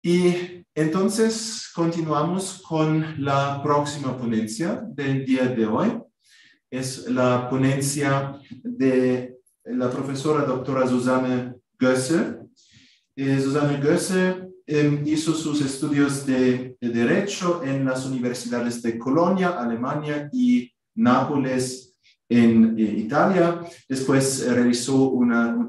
Y entonces continuamos con la próxima ponencia del día de hoy. Es la ponencia de la profesora doctora Susanne Gösse. Susanne Gösse hizo sus estudios de Derecho en las universidades de Colonia, Alemania, y Nápoles, en Italia. Después realizó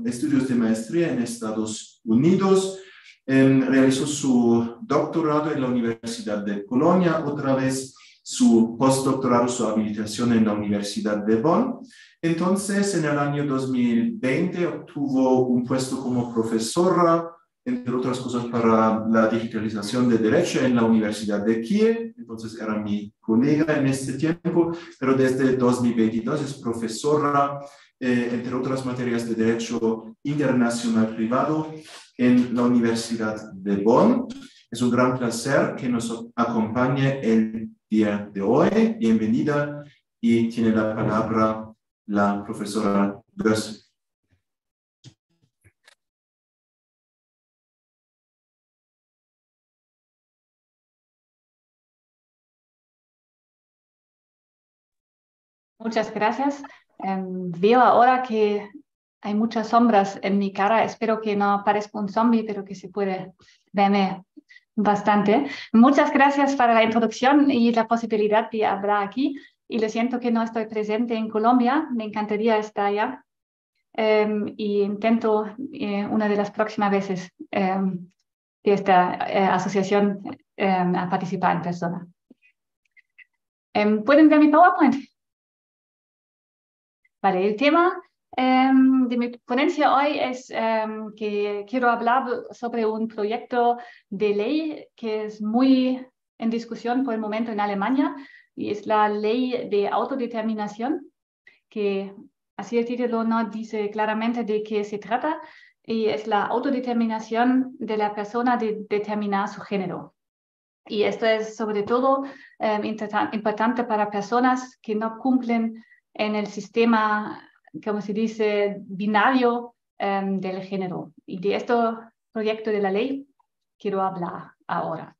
estudios de maestría en Estados Unidos. Realizó su doctorado en la Universidad de Colonia, otra vez su postdoctorado, su habilitación en la Universidad de Bonn. Entonces, en el año 2020 obtuvo un puesto como profesora, entre otras cosas, para la digitalización de Derecho en la Universidad de Kiev. Entonces era mi colega en este tiempo, pero desde 2022 es profesora, entre otras materias, de Derecho Internacional Privado en la Universidad de Bonn. Es un gran placer que nos acompañe el día de hoy. Bienvenida, y tiene la palabra la profesora Gösse. Muchas gracias. Veo ahora que hay muchas sombras en mi cara. Espero que no parezca un zombie, pero que se puede verme bastante. Muchas gracias para la introducción y la posibilidad de hablar aquí. Y lo siento que no estoy presente en Colombia. Me encantaría estar allá. Y intento una de las próximas veces de esta asociación a participar en persona. ¿Pueden ver mi PowerPoint? Vale, el tema de mi ponencia hoy es que quiero hablar sobre un proyecto de ley que es muy en discusión por el momento en Alemania, y es la ley de autodeterminación, que así el título no dice claramente de qué se trata, y es la autodeterminación de la persona de determinar su género. Y esto es sobre todo importante para personas que no cumplen en el sistema, como se dice, binario del género. Y de este proyecto de la ley quiero hablar ahora.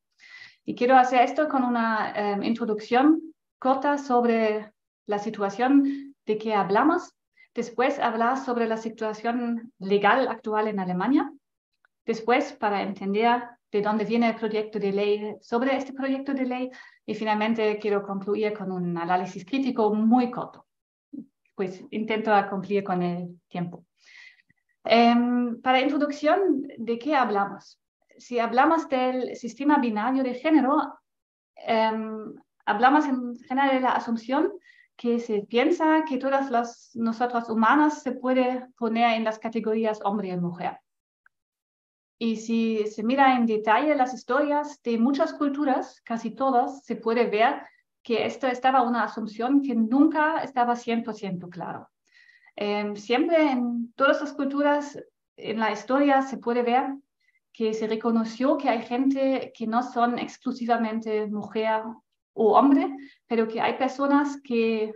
Y quiero hacer esto con una introducción corta sobre la situación de que hablamos. Después hablar sobre la situación legal actual en Alemania. Después, para entender de dónde viene el proyecto de ley, sobre este proyecto de ley, y finalmente quiero concluir con un análisis crítico muy corto. Pues intento cumplir con el tiempo. Para introducción, ¿de qué hablamos? Si hablamos del sistema binario de género, hablamos en general de la asunción que se piensa que todas nosotras humanas se puede poner en las categorías hombre y mujer. Y si se mira en detalle las historias de muchas culturas, casi todas, se puede ver que esto estaba una asunción que nunca estaba 100% claro. Siempre en todas las culturas, en la historia, se puede ver que se reconoció que hay gente que no son exclusivamente mujer o hombre, pero que hay personas que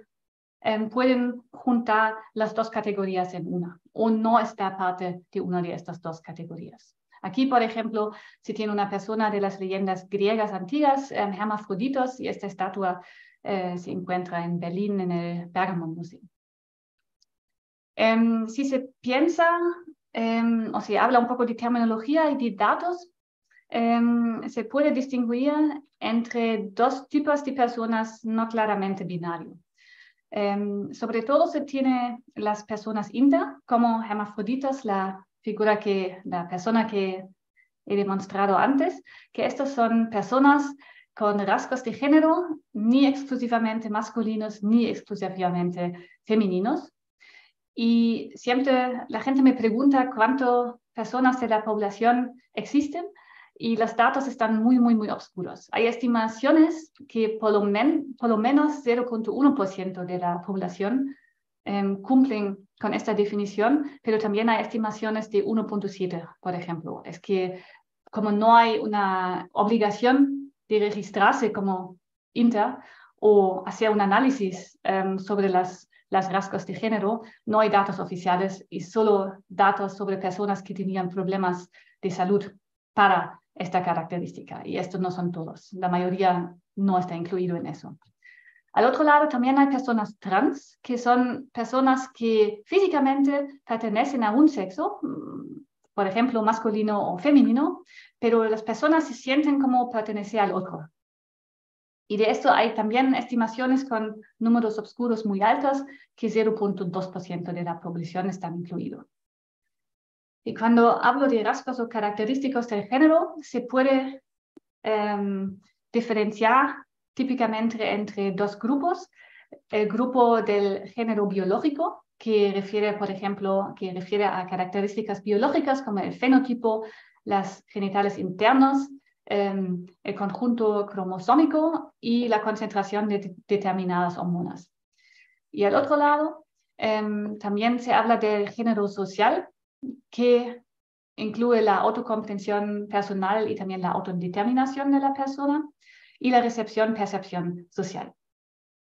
pueden juntar las dos categorías en una, o no está parte de una de estas dos categorías. Aquí, por ejemplo, se tiene una persona de las leyendas griegas antiguas, Hermafroditos, y esta estatua se encuentra en Berlín, en el Pergamon Museum. Si se piensa, o se habla un poco de terminología y de datos, se puede distinguir entre dos tipos de personas no claramente binarios. Sobre todo se tiene las personas inter, como hermafroditas, la persona que he demostrado antes, que estos son personas con rasgos de género ni exclusivamente masculinos ni exclusivamente femeninos. Y siempre la gente me pregunta cuántas personas de la población existen, y los datos están muy, muy, muy oscuros. Hay estimaciones que por lo menos 0.1% de la población cumplen con esta definición, pero también hay estimaciones de 1.7, por ejemplo. Es que como no hay una obligación de registrarse como inter o hacer un análisis sobre las rasgos de género, no hay datos oficiales y solo datos sobre personas que tenían problemas de salud para esta característica. Y estos no son todos. La mayoría no está incluido en eso. Al otro lado también hay personas trans, que son personas que físicamente pertenecen a un sexo, por ejemplo, masculino o femenino, pero las personas se sienten como pertenecer al otro. Y de esto hay también estimaciones con números oscuros muy altos, que 0.2% de la población están incluidos. Y cuando hablo de rasgos o características del género, se puede diferenciar típicamente entre dos grupos. El grupo del género biológico, que refiere, por ejemplo, a características biológicas como el fenotipo, las genitales internos, el conjunto cromosómico y la concentración de determinadas hormonas. Y al otro lado, también se habla del género social, que incluye la autocomprensión personal y también la autodeterminación de la persona y la percepción social.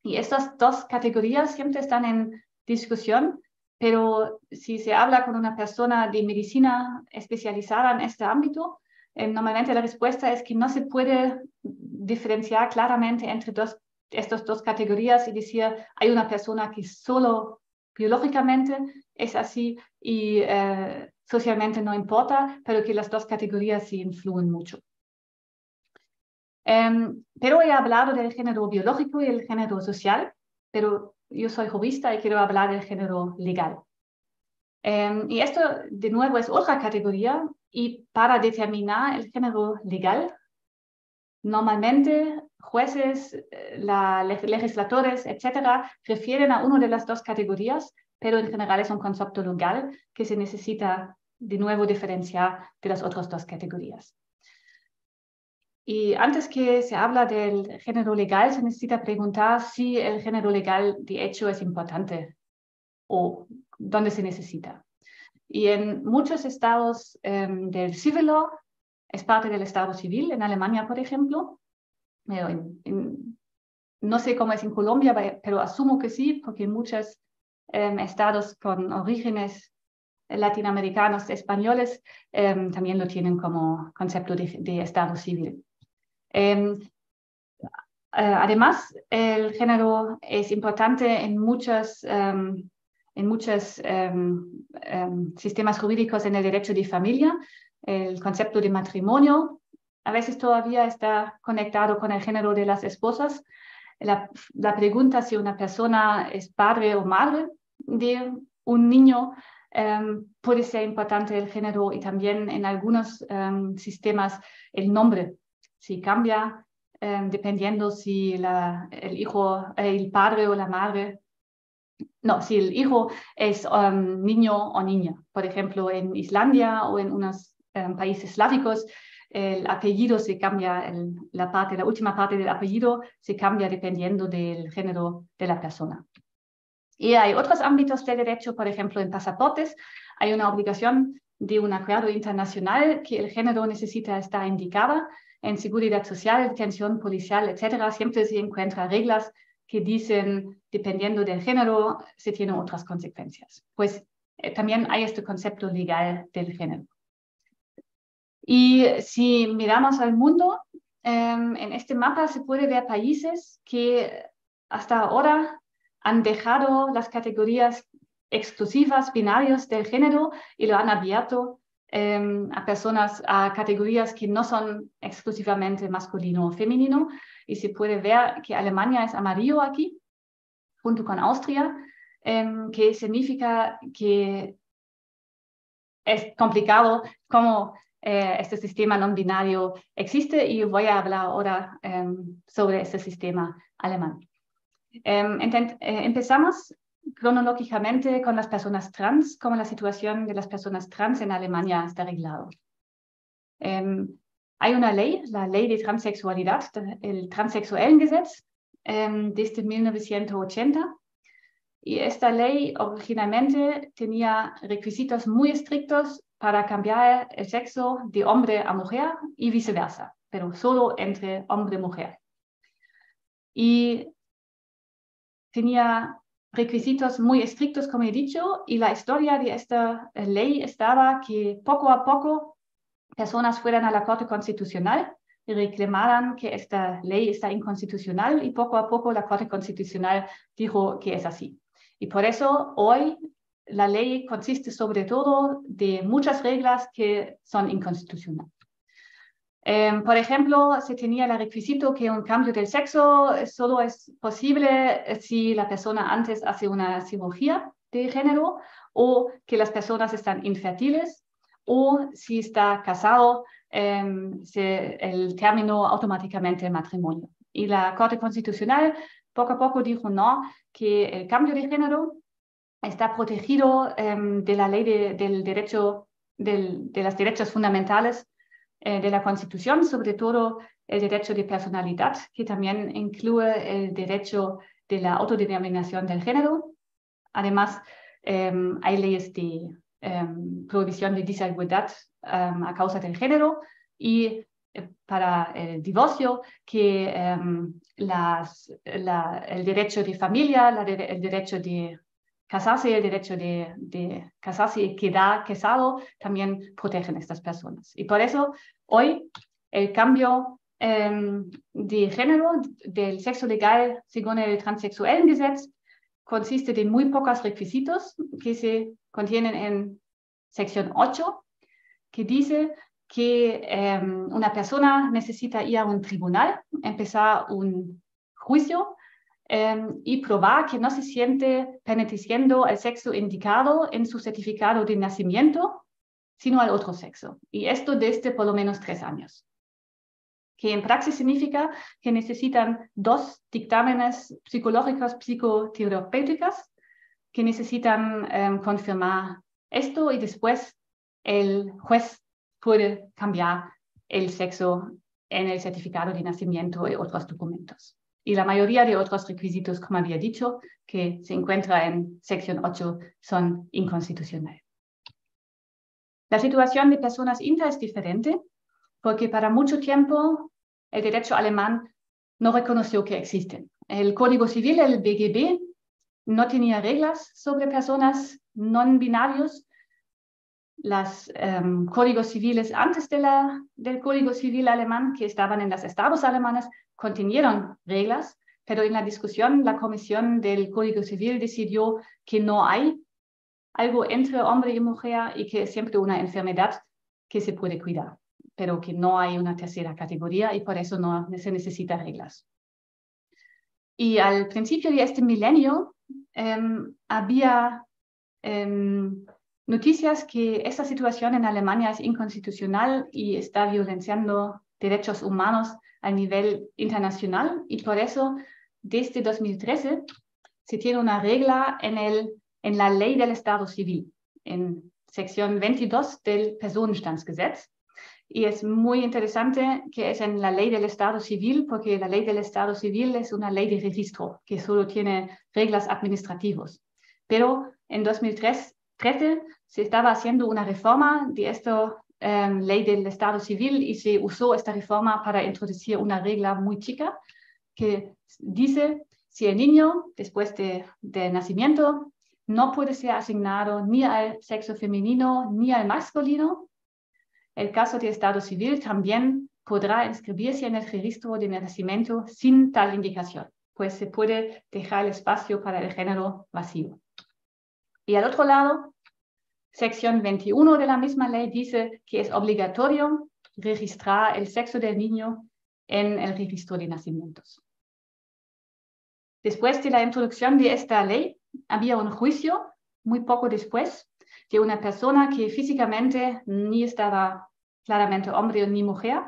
Y estas dos categorías siempre están en discusión, pero si se habla con una persona de medicina especializada en este ámbito, normalmente la respuesta es que no se puede diferenciar claramente entre estas dos categorías y decir hay una persona que solo biológicamente es así y socialmente no importa, pero que las dos categorías sí influyen mucho. Pero he hablado del género biológico y el género social, pero yo soy jurista y quiero hablar del género legal. Y esto, de nuevo, es otra categoría, y para determinar el género legal, normalmente jueces, legisladores, etcétera, refieren a una de las dos categorías, pero en general es un concepto legal que se necesita de nuevo diferenciar de las otras dos categorías. Y antes que se habla del género legal, se necesita preguntar si el género legal de hecho es importante o dónde se necesita. Y en muchos estados del civil law, es parte del estado civil, en Alemania, por ejemplo. No sé cómo es en Colombia, pero asumo que sí, porque en muchos estados con orígenes latinoamericanos, españoles, también lo tienen como concepto de estado civil. Además, el género es importante en muchos sistemas jurídicos en el derecho de familia. El concepto de matrimonio a veces todavía está conectado con el género de las esposas. La pregunta si una persona es padre o madre de un niño puede ser importante el género, y también en algunos sistemas el nombre. Si cambia dependiendo si el padre o la madre, no, si el hijo es niño o niña. Por ejemplo, en Islandia o en unos países eslávicos, el apellido se cambia, la última parte del apellido se cambia dependiendo del género de la persona. Y hay otros ámbitos de derecho, por ejemplo, en pasaportes hay una obligación de un acuerdo internacional que el género necesita estar indicado. En seguridad social, detención policial, etcétera, siempre se encuentran reglas que dicen, dependiendo del género, se tienen otras consecuencias. Pues también hay este concepto legal del género. Y si miramos al mundo, en este mapa se puede ver países que hasta ahora han dejado las categorías exclusivas, binarias del género, y lo han abierto a categorías que no son exclusivamente masculino o femenino. Y se puede ver que Alemania es amarillo aquí, junto con Austria, que significa que es complicado cómo este sistema no binario existe, y voy a hablar ahora sobre este sistema alemán. Empezamos cronológicamente con las personas trans, como la situación de las personas trans en Alemania está arreglado. Hay una ley, la ley de transexualidad, el Transsexuellengesetz, desde 1980. Y esta ley originalmente tenía requisitos muy estrictos para cambiar el sexo de hombre a mujer y viceversa, pero solo entre hombre y mujer. Y tenía requisitos muy estrictos, como he dicho, y la historia de esta ley estaba que poco a poco personas fueran a la Corte Constitucional y reclamaran que esta ley está inconstitucional, y poco a poco la Corte Constitucional dijo que es así. Y por eso hoy la ley consiste sobre todo de muchas reglas que son inconstitucionales. Por ejemplo, se tenía el requisito que un cambio del sexo solo es posible si la persona antes hace una cirugía de género, o que las personas están infértiles, o si está casado, el término automáticamente el matrimonio. Y la Corte Constitucional poco a poco dijo no, que el cambio de género está protegido de la ley de los derechos fundamentales de la Constitución, sobre todo el derecho de personalidad, que también incluye el derecho de la autodeterminación del género. Además, hay leyes de prohibición de desigualdad a causa del género, y para el divorcio, que el derecho de familia, el derecho de casarse, el derecho de casarse y quedar casado, también protegen a estas personas. Y por eso hoy el cambio de género, del sexo legal según el Transsexuellengesetz, consiste de muy pocos requisitos que se contienen en sección 8, que dice que una persona necesita ir a un tribunal, empezar un juicio y probar que no se siente perteneciendo al sexo indicado en su certificado de nacimiento, sino al otro sexo. Y esto desde por lo menos 3 años. Que en praxis significa que necesitan 2 dictámenes psicológicos, psicoterapéuticos, que necesitan confirmar esto, y después el juez puede cambiar el sexo en el certificado de nacimiento y otros documentos. Y la mayoría de otros requisitos, como había dicho, que se encuentra en sección 8, son inconstitucionales. La situación de personas inter es diferente, porque para mucho tiempo el derecho alemán no reconoció que existen. El Código Civil, el BGB, no tenía reglas sobre personas no binarios. Los códigos civiles antes del Código Civil alemán, que estaban en los estados alemanes, contenieron reglas, pero en la discusión la Comisión del Código Civil decidió que no hay algo entre hombre y mujer, y que es siempre una enfermedad que se puede cuidar, pero que no hay una tercera categoría, y por eso no se necesitan reglas. Y al principio de este milenio había noticias que esta situación en Alemania es inconstitucional y está violentando derechos humanos a nivel internacional, y por eso desde 2013 se tiene una regla en la ley del Estado Civil, en sección 22 del Personenstandsgesetz. Y es muy interesante que es en la ley del Estado Civil, porque la ley del Estado Civil es una ley de registro que solo tiene reglas administrativas. Pero en 2013 se estaba haciendo una reforma de esta ley del Estado Civil, y se usó esta reforma para introducir una regla muy chica que dice: si el niño después de nacimiento no puede ser asignado ni al sexo femenino ni al masculino, el caso de Estado Civil también podrá inscribirse en el registro de nacimiento sin tal indicación, pues se puede dejar el espacio para el género vacío. Y al otro lado, sección 21 de la misma ley dice que es obligatorio registrar el sexo del niño en el registro de nacimientos. Después de la introducción de esta ley, había un juicio muy poco después de una persona que físicamente ni estaba claramente hombre ni mujer,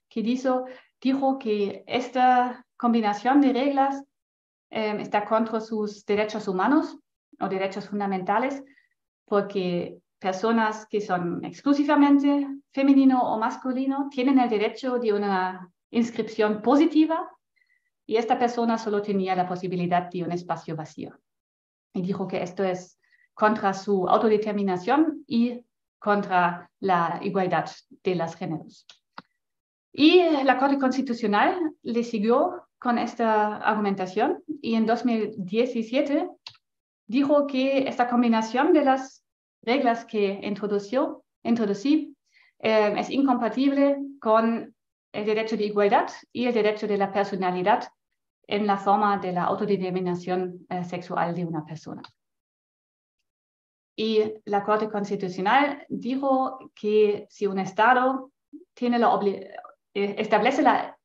que dijo que esta combinación de reglas está contra sus derechos humanos o derechos fundamentales, porque personas que son exclusivamente femenino o masculino tienen el derecho de una inscripción positiva, y esta persona solo tenía la posibilidad de un espacio vacío. Y dijo que esto es contra su autodeterminación y contra la igualdad de los géneros. Y la Corte Constitucional le siguió con esta argumentación, y en 2017 dijo que esta combinación de las reglas que introducí es incompatible con el derecho de igualdad y el derecho de la personalidad en la forma de la autodeterminación sexual de una persona. Y la Corte Constitucional dijo que si un Estado tiene establece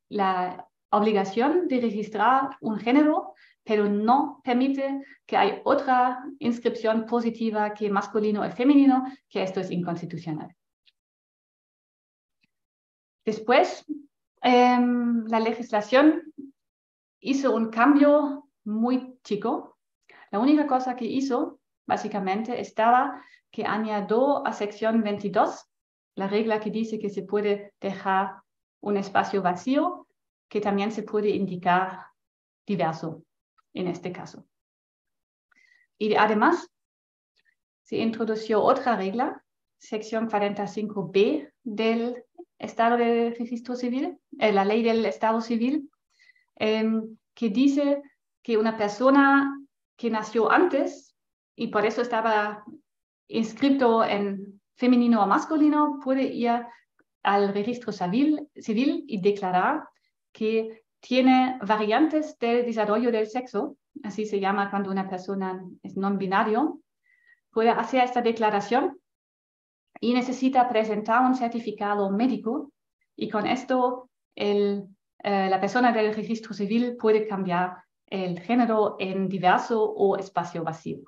la obligación de registrar un género, pero no permite que haya otra inscripción positiva que masculino o femenino, que esto es inconstitucional. Después, la legislación hizo un cambio muy chico. La única cosa que hizo, básicamente, estaba que añadió a sección 22 la regla que dice que se puede dejar un espacio vacío, que también se puede indicar diverso en este caso. Y además, se introdujo otra regla, sección 45b del Estado de Registro Civil, la ley del Estado Civil, que dice que una persona que nació antes y por eso estaba inscrito en femenino o masculino puede ir al registro civil y declarar que tiene variantes del desarrollo del sexo, así se llama cuando una persona es no binario, puede hacer esta declaración y necesita presentar un certificado médico y con esto la persona del registro civil puede cambiar el género en diverso o espacio vacío.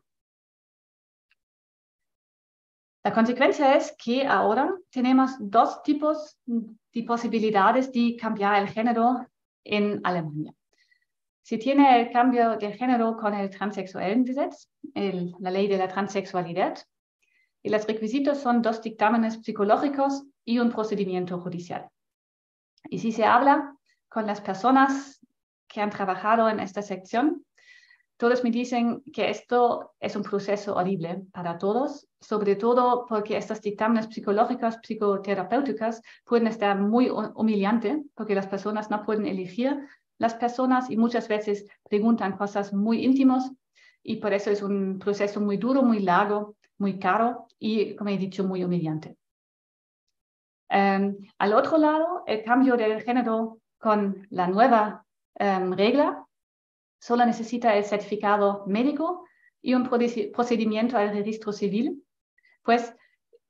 La consecuencia es que ahora tenemos dos tipos de posibilidades de cambiar el género en Alemania. Se tiene el cambio de género con el Transsexuellengesetz, la ley de la transexualidad, y los requisitos son 2 dictámenes psicológicos y un procedimiento judicial. Y si se habla con las personas que han trabajado en esta sección, todos me dicen que esto es un proceso horrible para todos, sobre todo porque estos dictámenes psicológicos, psicoterapéuticos pueden estar muy humillantes porque las personas no pueden elegir las personas y muchas veces preguntan cosas muy íntimas y por eso es un proceso muy duro, muy largo, muy caro y, como he dicho, muy humillante. Al otro lado, el cambio del género con la nueva regla solo necesita el certificado médico y un procedimiento al registro civil, pues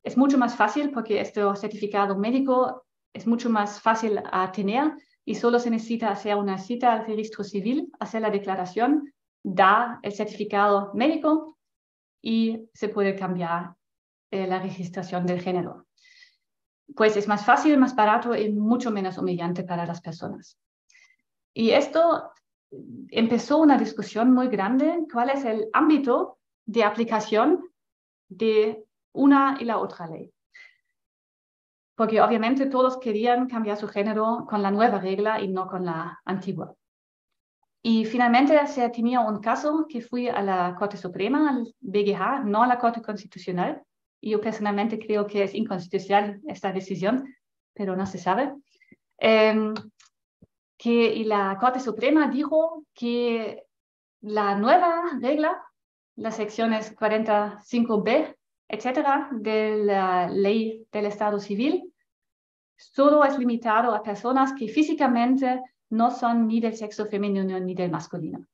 es mucho más fácil porque este certificado médico es mucho más fácil a tener y solo se necesita hacer una cita al registro civil, hacer la declaración, dar el certificado médico y se puede cambiar la registración del género. Pues es más fácil, más barato y mucho menos humillante para las personas. Y esto empezó una discusión muy grande, cuál es el ámbito de aplicación de una y la otra ley. Porque obviamente todos querían cambiar su género con la nueva regla y no con la antigua. Y finalmente se tenía un caso que fui a la Corte Suprema, al BGH, no a la Corte Constitucional. Y yo personalmente creo que es inconstitucional esta decisión, pero no se sabe. Y la Corte Suprema dijo que la nueva regla, las secciones 45b, etcétera, de la ley del Estado Civil, solo es limitado a personas que físicamente no son ni del sexo femenino ni del masculino.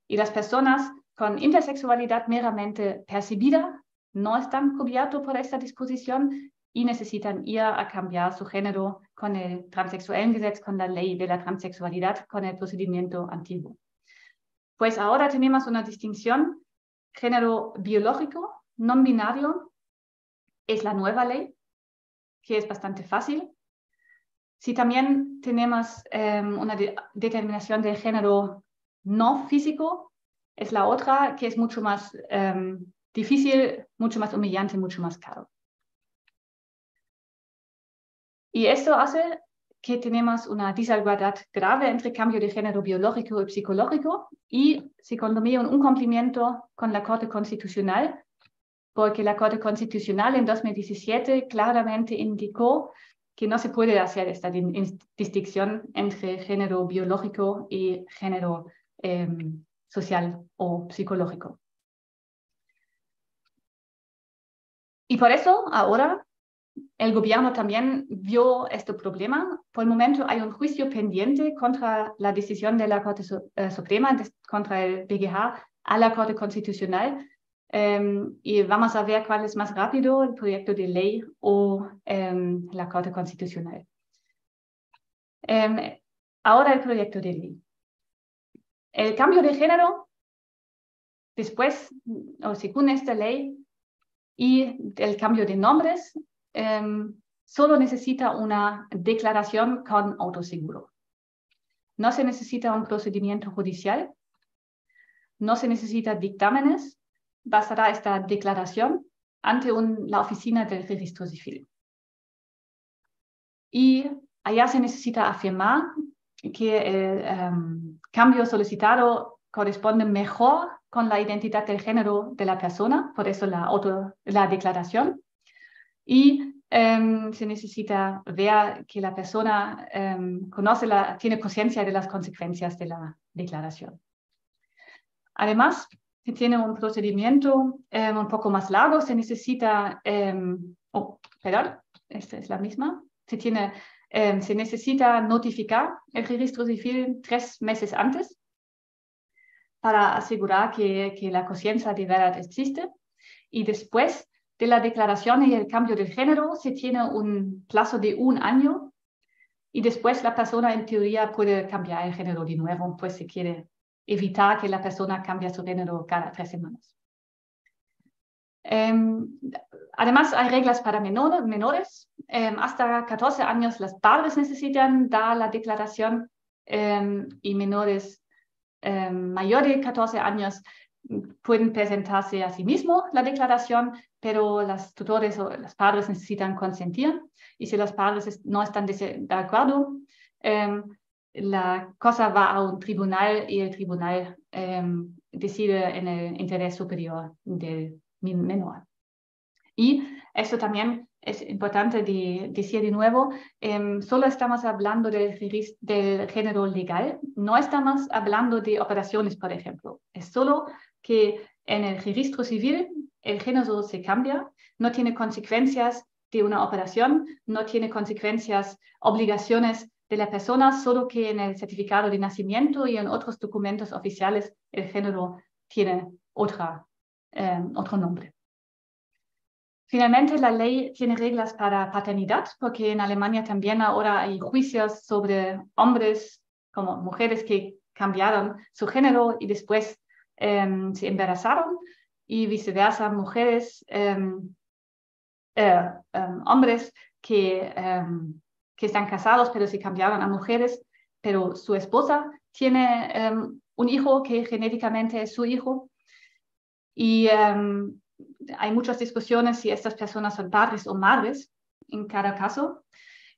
Y las personas con intersexualidad meramente percibida no están cubiertos por esta disposición y necesitan ir a cambiar su género con el Transsexuellengesetz, con la ley de la transexualidad, con el procedimiento antiguo. Pues ahora tenemos una distinción, género biológico, no binario, es la nueva ley, que es bastante fácil. Si también tenemos una determinación de género no físico, es la otra, que es mucho más difícil, mucho más humillante, mucho más caro. Y esto hace que tenemos una desigualdad grave entre cambio de género biológico y psicológico y se condomina un cumplimiento con la Corte Constitucional, porque la Corte Constitucional en 2017 claramente indicó que no se puede hacer esta distinción entre género biológico y género social o psicológico. Y por eso ahora el gobierno también vio este problema. Por el momento hay un juicio pendiente contra la decisión de la Corte Suprema, contra el BGH, a la Corte Constitucional. Y vamos a ver cuál es más rápido, el proyecto de ley o la Corte Constitucional. Ahora el proyecto de ley. El cambio de género, después o según esta ley, y el cambio de nombres, solo necesita una declaración con autoseguro. No se necesita un procedimiento judicial, no se necesita dictámenes, bastará esta declaración ante la oficina del registro civil. Y allá se necesita afirmar que el cambio solicitado corresponde mejor con la identidad del género de la persona, por eso la declaración. Y se necesita ver que la persona tiene conciencia de las consecuencias de la declaración. Además, si tiene un procedimiento un poco más largo, se necesita, esta es la misma, se necesita notificar el registro civil 3 meses antes para asegurar que la conciencia de verdad existe. Y después de la declaración y el cambio de género, se tiene un plazo de 1 año y después la persona en teoría puede cambiar el género de nuevo, pues se quiere evitar que la persona cambie su género cada 3 semanas. Además, hay reglas para menores. Hasta 14 años los padres necesitan dar la declaración y menores mayores de 14 años pueden presentarse a sí mismos la declaración, pero los tutores o los padres necesitan consentir. Y si los padres no están de acuerdo, la cosa va a un tribunal y el tribunal decide en el interés superior del menor. Y esto también es importante decir de nuevo, solo estamos hablando del género legal, no estamos hablando de operaciones, por ejemplo. Es solo que en el registro civil el género se cambia, no tiene consecuencias de una operación, no tiene consecuencias, obligaciones de la persona, solo que en el certificado de nacimiento y en otros documentos oficiales el género tiene otro nombre. Finalmente, la ley tiene reglas para paternidad, porque en Alemania también ahora hay juicios sobre hombres como mujeres que cambiaron su género y después se embarazaron, y viceversa, mujeres, hombres que están casados pero se cambiaron a mujeres, pero su esposa tiene un hijo que genéticamente es su hijo. Y hay muchas discusiones si estas personas son padres o madres en cada caso.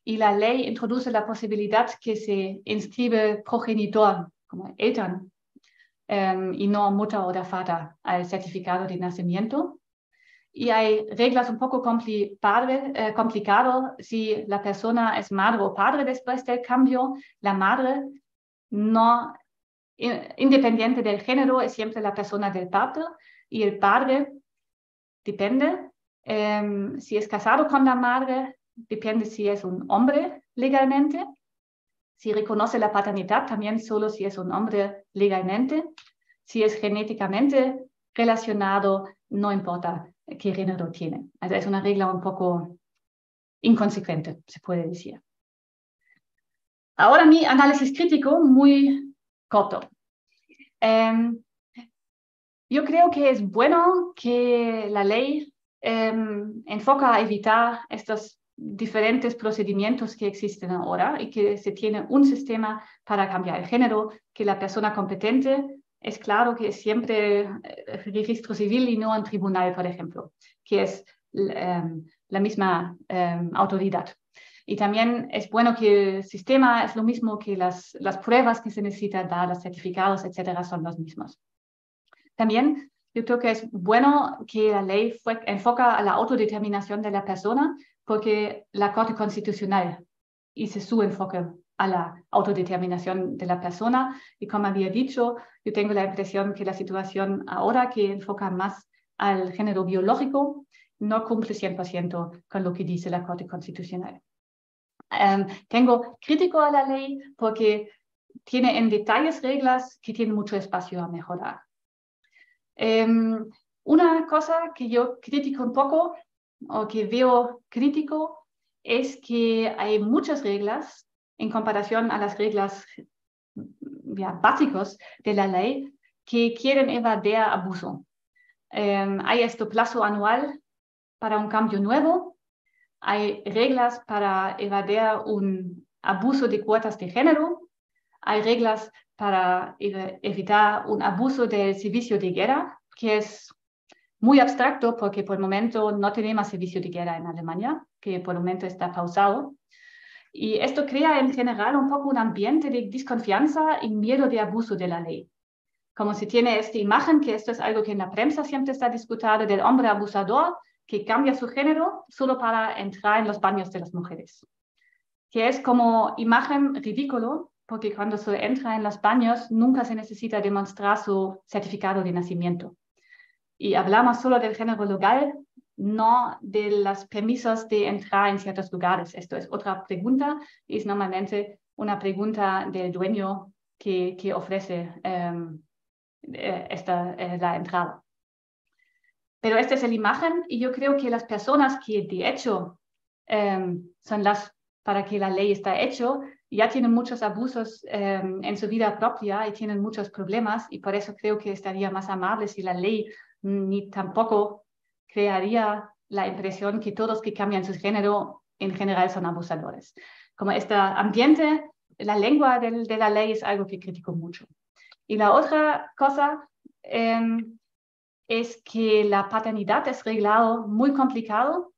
Y la ley introduce la posibilidad que se inscribe progenitor, como Eltern, y no Mutter oder Vater al certificado de nacimiento. Y hay reglas un poco complicadas. Si la persona es madre o padre después del cambio, la madre no, independiente del género, es siempre la persona del parto, y el padre depende. Si es casado con la madre, depende si es un hombre legalmente. Si reconoce la paternidad, también solo si es un hombre legalmente. Si es genéticamente relacionado, no importa qué género tiene. Also es una regla un poco inconsecuente, se puede decir. Ahora mi análisis crítico muy corto. Yo creo que es bueno que la ley enfoca a evitar estos diferentes procedimientos que existen ahora y que se tiene un sistema para cambiar el género, que la persona competente es claro que es siempre el registro civil y no un tribunal, por ejemplo, que es la misma autoridad. Y también es bueno que el sistema es lo mismo, que las pruebas que se necesitan dar, los certificados, etcétera, son los mismos. También yo creo que es bueno que la ley enfoca a la autodeterminación de la persona, porque la Corte Constitucional hizo su enfoque a la autodeterminación de la persona. Y como había dicho, yo tengo la impresión que la situación ahora, que enfoca más al género biológico, no cumple 100% con lo que dice la Corte Constitucional. Tengo crítico a la ley porque tiene en detalles reglas que tienen mucho espacio a mejorar. Una cosa que yo critico un poco, o que veo crítico, es que hay muchas reglas en comparación a las reglas básicas de la ley que quieren evadir abuso. Hay este plazo anual para un cambio nuevo, hay reglas para evadir un abuso de cuotas de género, hay reglas para evitar un abuso del servicio de guerra, que es muy abstracto porque por el momento no tenemos servicio de guerra en Alemania, que por el momento está pausado. Y esto crea en general un poco un ambiente de desconfianza y miedo de abuso de la ley. Como se tiene esta imagen, que esto es algo que en la prensa siempre está discutido, del hombre abusador que cambia su género solo para entrar en los baños de las mujeres. Que es como imagen ridículo, porque cuando se entra en los baños nunca se necesita demostrar su certificado de nacimiento. Y hablamos solo del género legal, no de los permisos de entrar en ciertos lugares. Esto es otra pregunta, y es normalmente una pregunta del dueño que ofrece la entrada. Pero esta es la imagen, y yo creo que las personas que de hecho son las para que la ley está hecha, ya tienen muchos abusos en su vida propia y tienen muchos problemas, y por eso creo que estaría más amable si la ley ni tampoco crearía la impresión que todos que cambian su género en general son abusadores. Como este ambiente, la lengua de la ley es algo que critico mucho. Y la otra cosa es que la paternidad es reglado muy complicado,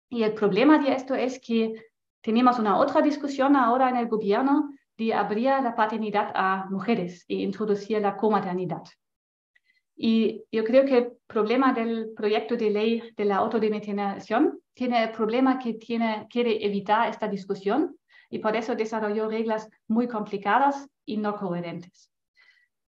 y el problema de esto es que tenemos una otra discusión ahora en el gobierno de abrir la paternidad a mujeres e introducir la comaternidad. Y yo creo que el problema del proyecto de ley de la autodeterminación tiene el problema que quiere evitar esta discusión, y por eso desarrolló reglas muy complicadas y no coherentes.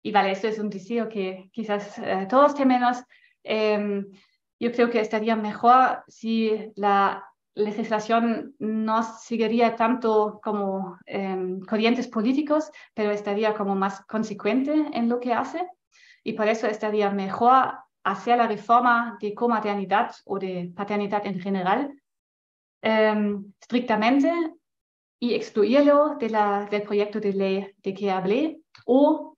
Y vale, esto es un deseo que quizás todos tenemos. Yo creo que estaría mejor si la legislación no seguiría tanto como corrientes políticos, pero estaría como más consecuente en lo que hace. Y por eso estaría mejor hacer la reforma de comaternidad o de paternidad en general estrictamente y excluirlo del proyecto de ley de que hablé, o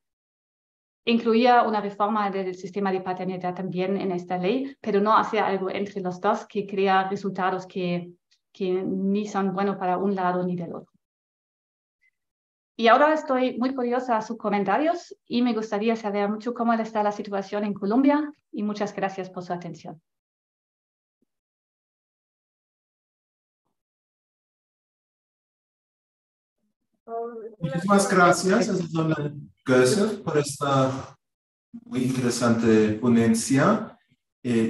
incluir una reforma del sistema de paternidad también en esta ley, pero no hacer algo entre los dos que crea resultados que ni son buenos para un lado ni del otro. Y ahora estoy muy curiosa a sus comentarios y me gustaría saber mucho cómo está la situación en Colombia, y muchas gracias por su atención. Muchísimas gracias, señora Gösser, por esta muy interesante ponencia,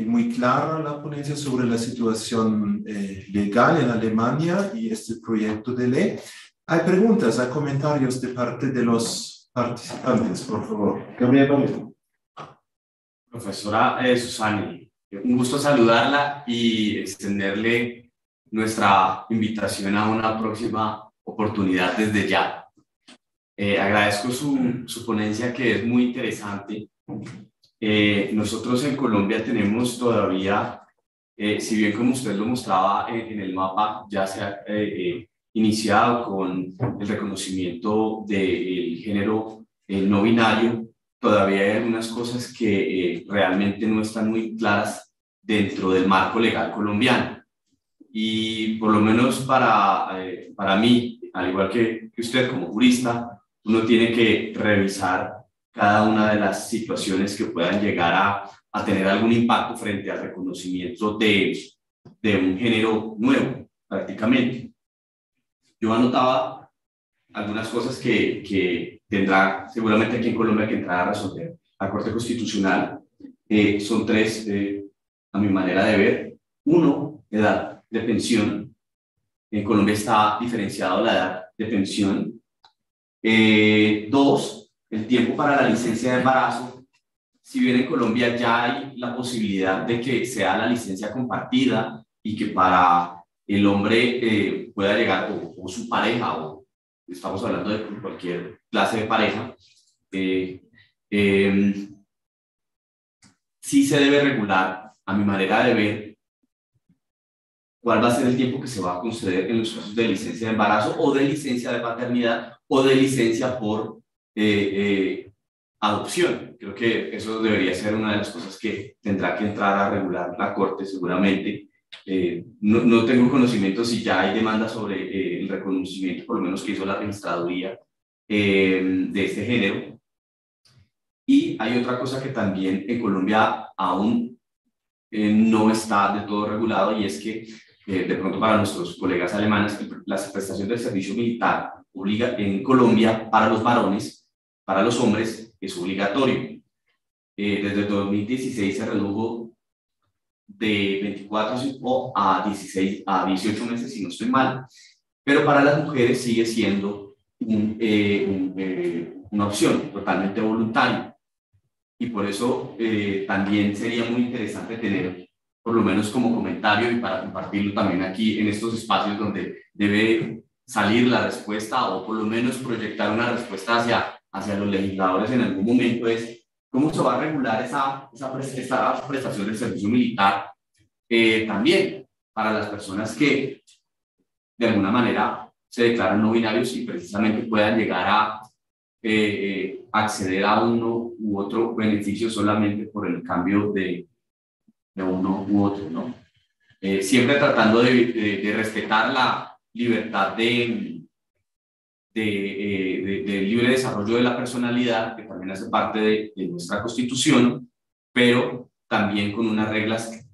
muy clara la ponencia sobre la situación legal en Alemania y este proyecto de ley. Hay preguntas, hay comentarios de parte de los participantes, por favor. Profesora Susani, un gusto saludarla y extenderle nuestra invitación a una próxima oportunidad desde ya. Agradezco su ponencia, que es muy interesante. Nosotros en Colombia tenemos todavía, si bien como usted lo mostraba en el mapa, ya se ha iniciado con el reconocimiento del género no binario, todavía hay algunas cosas que realmente no están muy claras dentro del marco legal colombiano. Y por lo menos para mí, al igual que usted como jurista, uno tiene que revisar cada una de las situaciones que puedan llegar a tener algún impacto frente al reconocimiento de un género nuevo, prácticamente. Yo anotaba algunas cosas que tendrá seguramente aquí en Colombia que entrar a resolver la Corte Constitucional. Son tres, a mi manera de ver. Uno, edad de pensión. En Colombia está diferenciado la edad de pensión. Dos, el tiempo para la licencia de embarazo. si bien en Colombia ya hay la posibilidad de que sea la licencia compartida y que para el hombre pueda llegar o su pareja, o estamos hablando de cualquier clase de pareja, sí se debe regular, a mi manera de ver, cuál va a ser el tiempo que se va a conceder en los casos de licencia de embarazo o de licencia de paternidad o de licencia por adopción. Creo que eso debería ser una de las cosas que tendrá que entrar a regular la Corte seguramente. No tengo conocimiento si ya hay demanda sobre el reconocimiento, por lo menos que hizo la registraduría de este género. Y hay otra cosa que también en Colombia aún no está de todo regulado, y es que de pronto para nuestros colegas alemanes, la prestación del servicio militar obliga en Colombia para los varones, para los hombres es obligatorio. Desde 2016 se redujo de 24 a 16 a 18 meses, si no estoy mal, pero para las mujeres sigue siendo una opción totalmente voluntaria. Y por eso también sería muy interesante tener, por lo menos como comentario, y para compartirlo también aquí en estos espacios donde debe salir la respuesta, o por lo menos proyectar una respuesta hacia los legisladores en algún momento, es cómo se va a regular esta prestación del servicio militar también para las personas que de alguna manera se declaran no binarios y precisamente puedan llegar a acceder a uno u otro beneficio solamente por el cambio de uno u otro, ¿no? Siempre tratando de respetar la libertad de libre desarrollo de la personalidad, que también hace parte de nuestra Constitución, pero también con unas reglas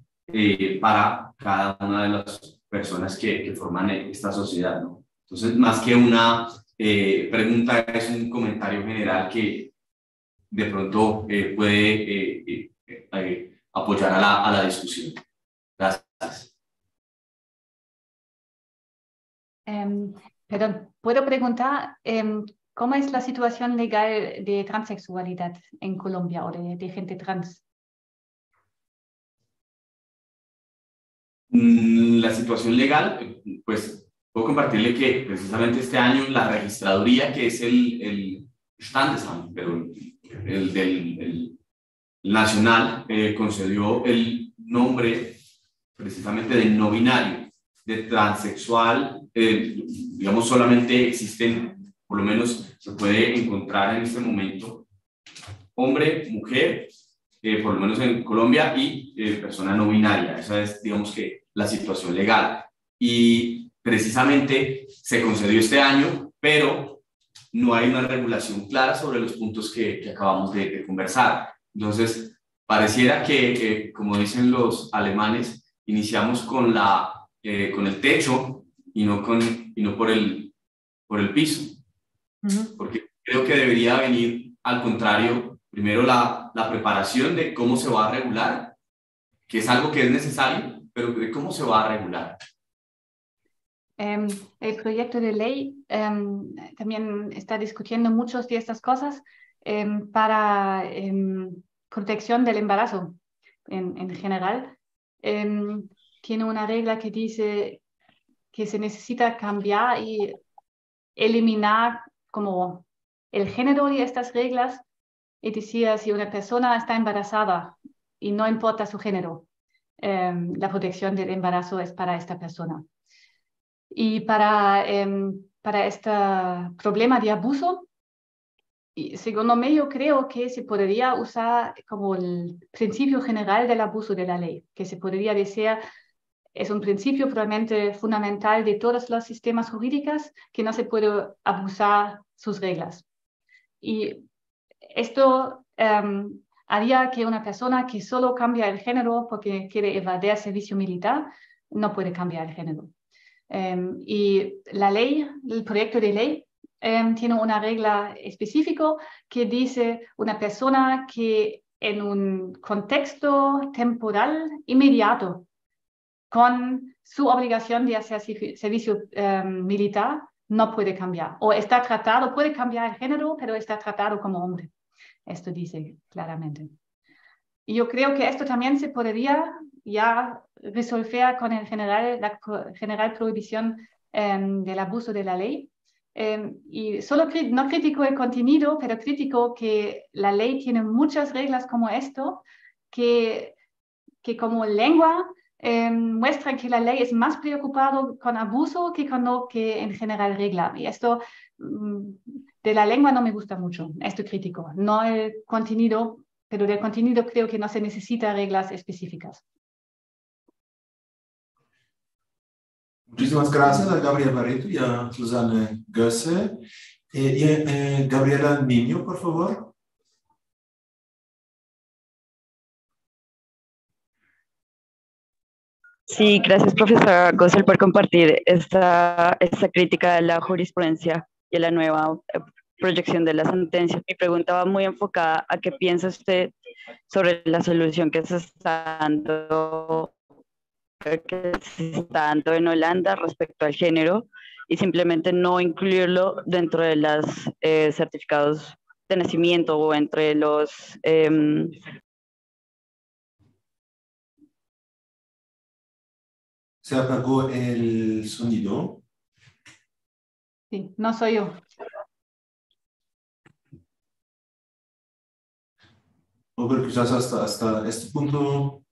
para cada una de las personas que forman esta sociedad, ¿no? Entonces, más que una pregunta, es un comentario general que de pronto puede apoyar a la discusión. Gracias. Perdón, ¿puedo preguntar cómo es la situación legal de transexualidad en Colombia o de gente trans? La situación legal, pues puedo compartirle que precisamente este año la registraduría, que es el Standesamt, pero el nacional, concedió el nombre precisamente de no binario, de transexual. Digamos, solamente existen, por lo menos se puede encontrar en este momento, hombre, mujer, por lo menos en Colombia, y persona no binaria. Esa es, digamos, que la situación legal. Y precisamente se concedió este año, pero no hay una regulación clara sobre los puntos que acabamos de conversar. Entonces, pareciera que, como dicen los alemanes, iniciamos con el techo y no por el piso. Porque creo que debería venir, al contrario, primero la preparación de cómo se va a regular, que es algo que es necesario, pero de cómo se va a regular. El proyecto de ley también está discutiendo muchas de estas cosas para protección del embarazo en general. Tiene una regla que dice que se necesita cambiar y eliminar como el género de estas reglas, y decía, si una persona está embarazada y no importa su género, la protección del embarazo es para esta persona. Y para este problema de abuso, según yo creo que se podría usar como el principio general del abuso de la ley, que se podría decir, es un principio probablemente fundamental de todos los sistemas jurídicos, que no se puede abusar sus reglas. Y esto haría que una persona que solo cambia el género porque quiere evadir servicio militar, no puede cambiar el género. Y la ley, el proyecto de ley, tiene una regla específica que dice una persona que en un contexto temporal inmediato, con su obligación de hacer servicio militar, no puede cambiar. O está tratado, puede cambiar el género, pero está tratado como hombre. Esto dice claramente. yo creo que esto también se podría ya resolver con la general prohibición del abuso de la ley. Y solo no critico el contenido, pero critico que la ley tiene muchas reglas como esto, que como lengua muestran que la ley es más preocupado con abuso que con lo que en general regla. Y esto de la lengua no me gusta mucho, esto crítico, no el contenido, pero del contenido creo que no se necesita reglas específicas. Muchísimas gracias a Gabriela Barreto y a Susana Gösse. Gabriela Niño, por favor. Sí, gracias, profesora Gösse, por compartir esta crítica de la jurisprudencia y de la nueva proyección de la sentencia. Mi pregunta va muy enfocada a qué piensa usted sobre la solución que se está dando en Holanda respecto al género y simplemente no incluirlo dentro de los certificados de nacimiento o entre los... ¿Se apagó el sonido? Sí, no soy yo. O pero quizás hasta este punto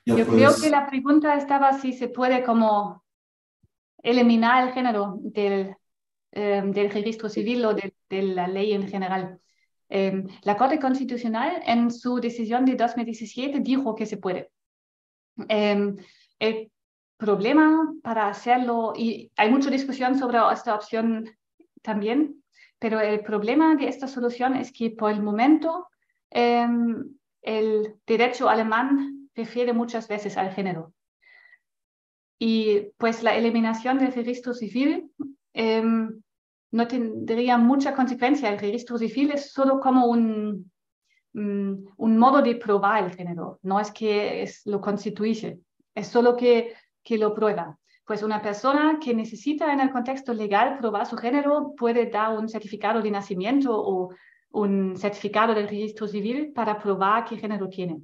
ya yo puedes... creo que la pregunta estaba si se puede como eliminar el género del registro civil o de la ley en general. La Corte Constitucional en su decisión de 2017 dijo que se puede. El problema para hacerlo, y hay mucha discusión sobre esta opción también, pero el problema de esta solución es que por el momento el derecho alemán refiere muchas veces al género. Y pues la eliminación del registro civil no tendría mucha consecuencia. El registro civil es solo como un modo de probar el género, no es que lo constituye, es solo que lo prueba. Pues una persona que necesita en el contexto legal probar su género puede dar un certificado de nacimiento o un certificado del registro civil para probar qué género tiene.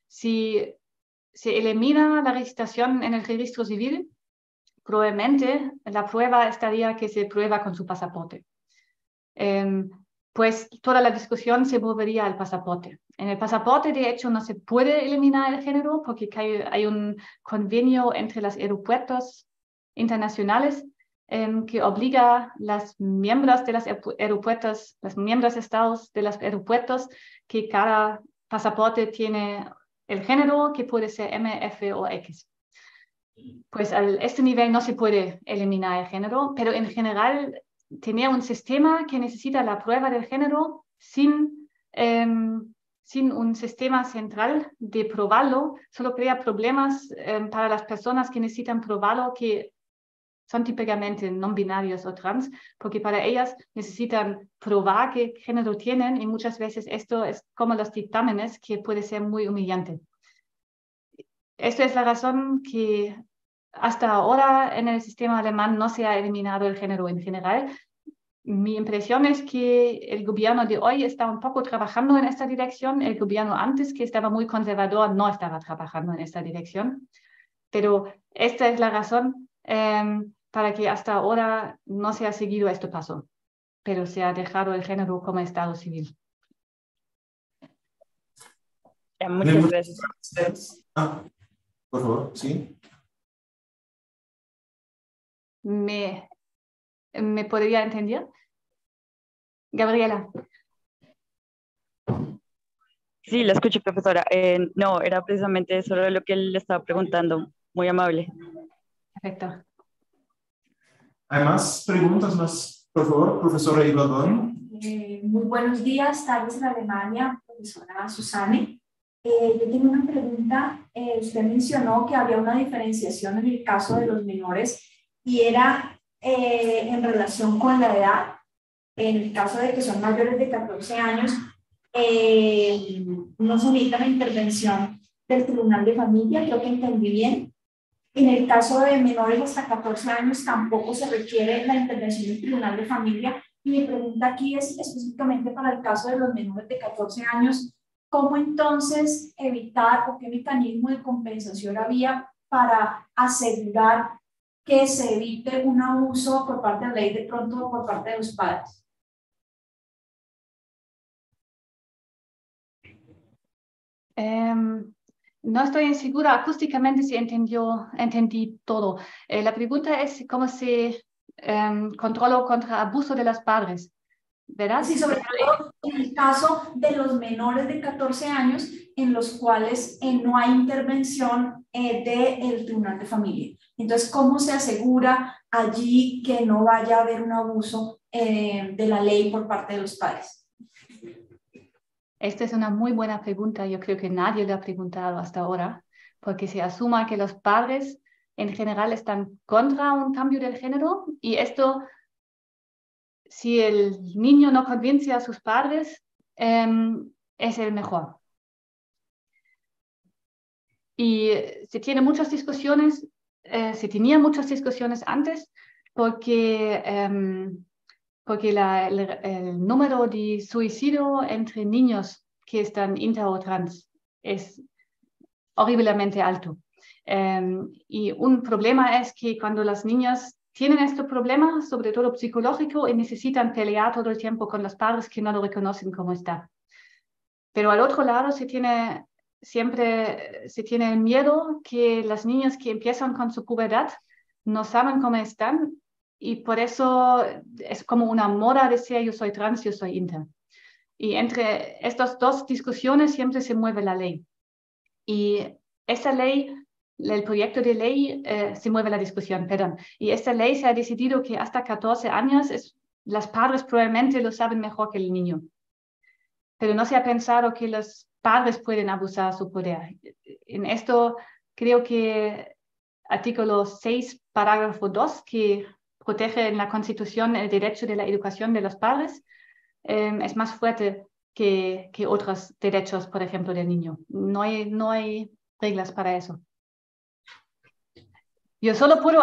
Si se elimina la registración en el registro civil, probablemente la prueba estaría que se prueba con su pasaporte. Pues toda la discusión se volvería al pasaporte. En el pasaporte, de hecho, no se puede eliminar el género porque hay un convenio entre los aeropuertos internacionales que obliga a los miembros de los aeropuertos, los miembros estados de los aeropuertos, que cada pasaporte tiene el género que puede ser M, F o X. Pues a este nivel no se puede eliminar el género, pero en general tener un sistema que necesita la prueba del género sin un sistema central de probarlo, solo crea problemas para las personas que necesitan probarlo, que son típicamente no binarios o trans, porque para ellas necesitan probar qué género tienen y muchas veces esto es como los dictámenes, que puede ser muy humillante. Esta es la razón que hasta ahora en el sistema alemán no se ha eliminado el género en general. Mi impresión es que el gobierno de hoy está un poco trabajando en esta dirección. El gobierno antes, que estaba muy conservador, no estaba trabajando en esta dirección. Pero esta es la razón para que hasta ahora no se ha seguido este paso, pero se ha dejado el género como estado civil. Muchas gracias. Por favor, sí. ¿Me podría entender? Gabriela. Sí, la escucho, profesora. No, era precisamente sobre lo que le estaba preguntando. Muy amable. Perfecto. ¿Hay más preguntas? Más, por favor, profesora Ibagón. Muy buenos días, tardes en Alemania, profesora Susane. Yo tengo una pregunta. Usted mencionó que había una diferenciación en el caso de los menores y era en relación con la edad. En el caso de que son mayores de 14 años, no se necesita la intervención del Tribunal de Familia, creo que entendí bien. En el caso de menores hasta 14 años tampoco se requiere la intervención del Tribunal de Familia. Y mi pregunta aquí es específicamente para el caso de los menores de 14 años, ¿cómo entonces evitar o qué mecanismo de compensación había para asegurar que se evite un abuso por parte de la ley, de pronto por parte de los padres? No estoy segura acústicamente si entendí todo. La pregunta es cómo se controla contra abuso de los padres, ¿verdad? Sí, sobre todo en el caso de los menores de 14 años en los cuales no hay intervención del Tribunal de Familia. Entonces, ¿cómo se asegura allí que no vaya a haber un abuso de la ley por parte de los padres? Esta es una muy buena pregunta. Yo creo que nadie lo ha preguntado hasta ahora, porque se asuma que los padres en general están contra un cambio del género y esto, si el niño no convence a sus padres, es el mejor. Y se tenían muchas discusiones antes porque el número de suicidio entre niños que están inter o trans es horriblemente alto. Y un problema es que cuando las niñas tienen este problema, sobre todo psicológico, y necesitan pelear todo el tiempo con los padres que no lo reconocen como está. Pero al otro lado siempre se tiene el miedo que las niñas que empiezan con su pubertad no saben cómo están y por eso es como una moda decir yo soy trans, yo soy inter. Y entre estas dos discusiones siempre se mueve la ley. Y esta ley, el proyecto de ley, se mueve la discusión, perdón. Y esta ley se ha decidido que hasta 14 años las padres probablemente lo saben mejor que el niño. Pero no se ha pensado que los padres pueden abusar de su poder. En esto creo que artículo 6, parágrafo 2, que protege en la Constitución el derecho de la educación de los padres, es más fuerte que otros derechos, por ejemplo, del niño. No hay reglas para eso. Yo solo puedo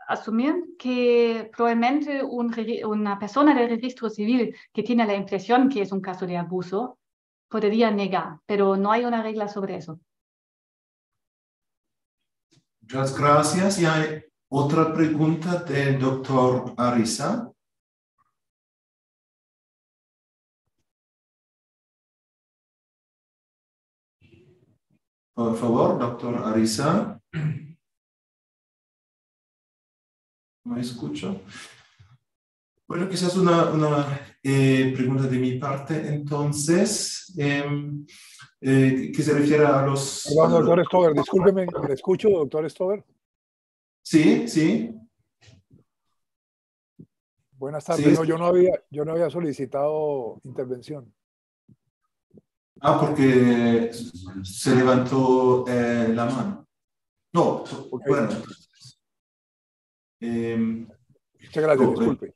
asumir que probablemente una persona del registro civil que tiene la impresión que es un caso de abuso podría negar, pero no hay una regla sobre eso. Muchas gracias. Y hay otra pregunta del doctor Arisa. Por favor, doctor Arisa. ¿Me escucho? Bueno, quizás una pregunta de mi parte, entonces, que se refiere a los... Perdón, doctor Stover, discúlpeme, ¿me escucho, doctor Stover? Sí, sí. Buenas tardes, Sí, no, yo no había solicitado intervención. Ah, porque se levantó la mano. No, Okay. bueno. Muchas gracias, disculpe.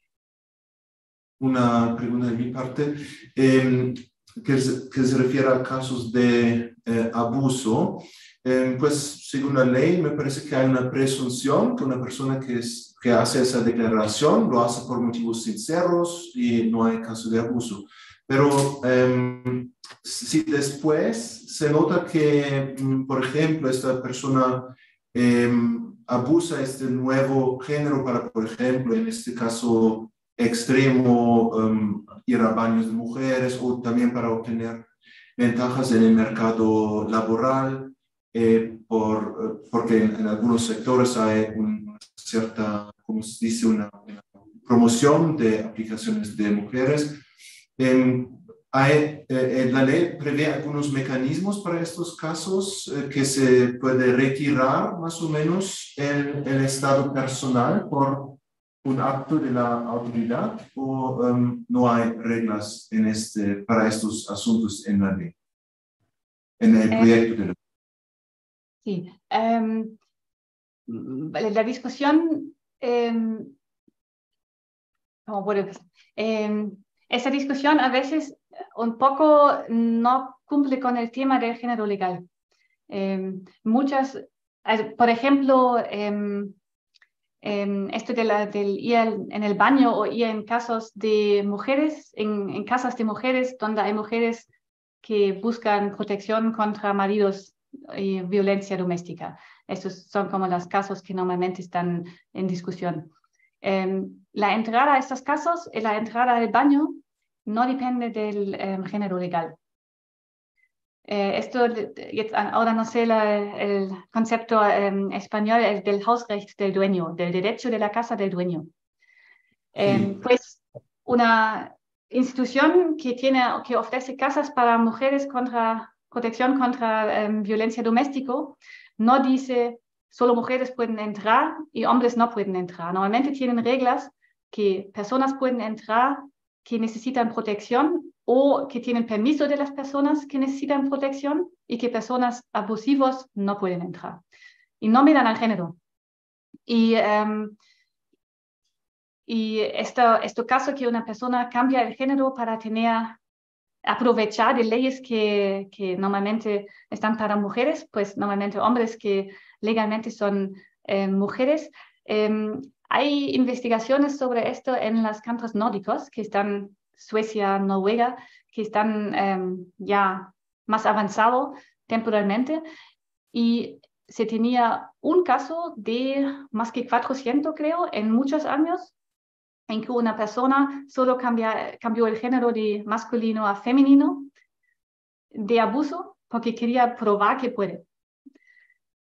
Una pregunta de mi parte, que se refiere a casos de abuso. Pues según la ley me parece que hay una presunción que una persona que hace esa declaración lo hace por motivos sinceros y no hay caso de abuso. Pero si después se nota que, por ejemplo, esta persona abusa este nuevo género para, por ejemplo, en este caso extremo, ir a baños de mujeres o también para obtener ventajas en el mercado laboral, porque en algunos sectores hay una cierta, como se dice, una promoción de aplicaciones de mujeres. La ley prevé algunos mecanismos para estos casos que se puede retirar más o menos el estado personal por un acto de la autoridad o no hay reglas para estos asuntos en la ley, en el proyecto de la ley. Sí. La discusión, esa discusión a veces un poco no cumple con el tema del género legal. Por ejemplo, esto del ir en el baño o ir en casos de mujeres, en casas de mujeres donde hay mujeres que buscan protección contra maridos y violencia doméstica. Estos son como los casos que normalmente están en discusión. La entrada a estos casos y la entrada al baño no depende del género legal. Ahora no sé el concepto español es del Hausrecht del dueño, del derecho de la casa del dueño. Pues una institución que ofrece casas para mujeres contra protección contra violencia doméstica no dice solo mujeres pueden entrar y hombres no pueden entrar. Normalmente tienen reglas que personas pueden entrar que necesitan protección o que tienen permiso de las personas que necesitan protección y que personas abusivos no pueden entrar. Y no miran al género. Y este caso que una persona cambia el género para aprovechar de leyes que normalmente están para mujeres, pues normalmente hombres que legalmente son mujeres. Hay investigaciones sobre esto en los campos nórdicos que están Suecia, Noruega, que están ya más avanzados temporalmente, y se tenía un caso de más que 400, creo, en muchos años, en que una persona solo cambió el género de masculino a femenino de abuso porque quería probar que puede.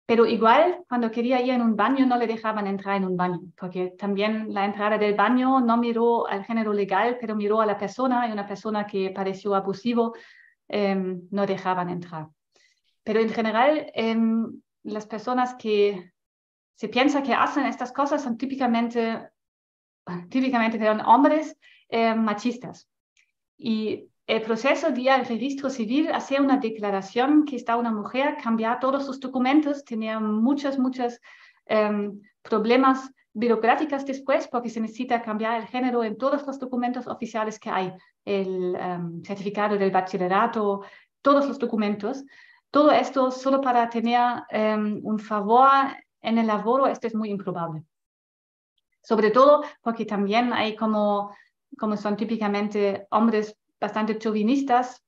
Pero igual, cuando quería ir en un baño, no le dejaban entrar en un baño, porque también la entrada del baño no miró al género legal, pero miró a la persona, y una persona que pareció abusivo no dejaban entrar. Pero en general, las personas que se piensa que hacen estas cosas son típicamente son hombres machistas. Y el proceso de ir al registro civil, hacer una declaración que está una mujer, cambiar todos sus documentos, tenía muchos problemas burocráticos después, porque se necesita cambiar el género en todos los documentos oficiales que hay, el certificado del bachillerato, todos los documentos. Todo esto solo para tener un favor en el laboro, esto es muy improbable. Sobre todo porque también hay como son típicamente hombres bastante chauvinistas,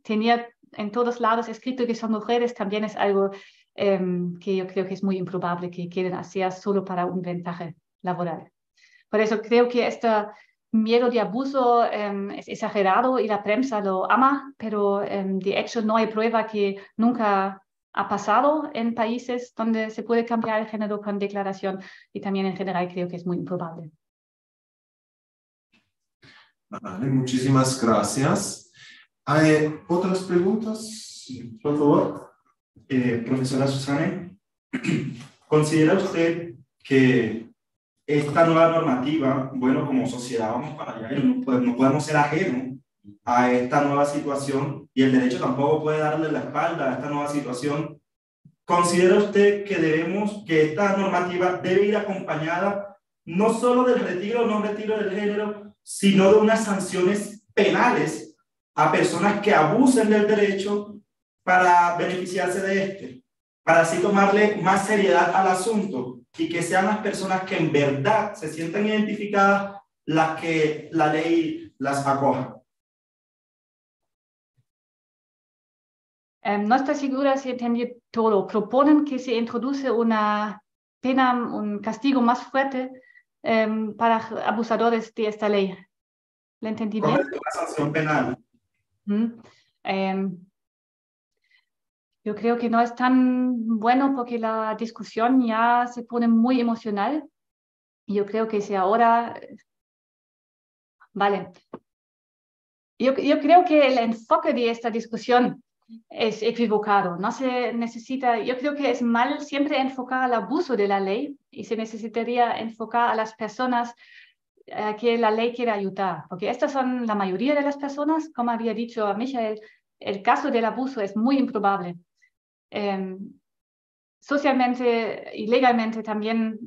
tenía en todos lados escrito que son mujeres, también es algo que yo creo que es muy improbable que quieren hacer solo para un ventaja laboral. Por eso creo que este miedo de abuso es exagerado y la prensa lo ama, pero de hecho no hay prueba que nunca ha pasado en países donde se puede cambiar el género con declaración, y también en general creo que es muy improbable. Vale, muchísimas gracias. ¿Hay otras preguntas? Por favor. Profesora Susane, ¿considera usted que esta nueva normativa, bueno, como sociedad vamos para allá y no podemos ser ajenos a esta nueva situación, y el derecho tampoco puede darle la espalda a esta nueva situación? ¿Considera usted que esta normativa debe ir acompañada no solo del retiro o no retiro del género, sino de unas sanciones penales a personas que abusen del derecho para beneficiarse de este, para así tomarle más seriedad al asunto y que sean las personas que en verdad se sientan identificadas las que la ley las acoja? No estoy segura si entendí todo. Proponen que se introduce una pena, un castigo más fuerte para abusadores de esta ley. ¿Le entendí bien? Correcto, una sanción penal. Yo creo que no es tan bueno porque la discusión ya se pone muy emocional. Y yo creo que si ahora... Vale. Yo creo que el enfoque de esta discusión es equivocado. No se necesita, yo creo que es mal siempre enfocar al abuso de la ley, y se necesitaría enfocar a las personas que la ley quiere ayudar, porque estas son la mayoría de las personas. Como había dicho a Michael, el caso del abuso es muy improbable. Socialmente y legalmente también,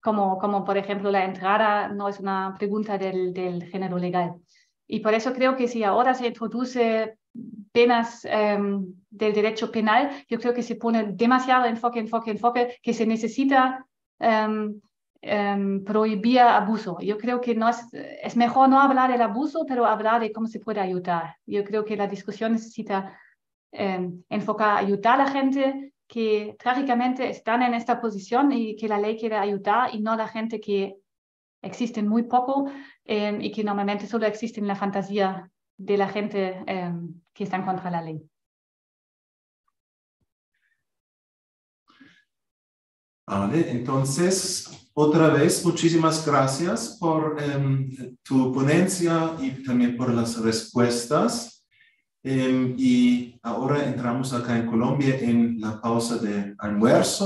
como por ejemplo la entrada no es una pregunta del género legal. Y por eso creo que si ahora se introduce penas del derecho penal, yo creo que se pone demasiado enfoque, que se necesita prohibía abuso. Yo creo que no es mejor no hablar del abuso, pero hablar de cómo se puede ayudar. Yo creo que la discusión necesita enfocar a ayudar a la gente que trágicamente están en esta posición y que la ley quiere ayudar, y no a la gente que existen muy poco y que normalmente solo existen en la fantasía de la gente que están contra la ley. Vale, entonces, otra vez, muchísimas gracias por tu ponencia y también por las respuestas. Y ahora entramos acá en Colombia en la pausa de almuerzo.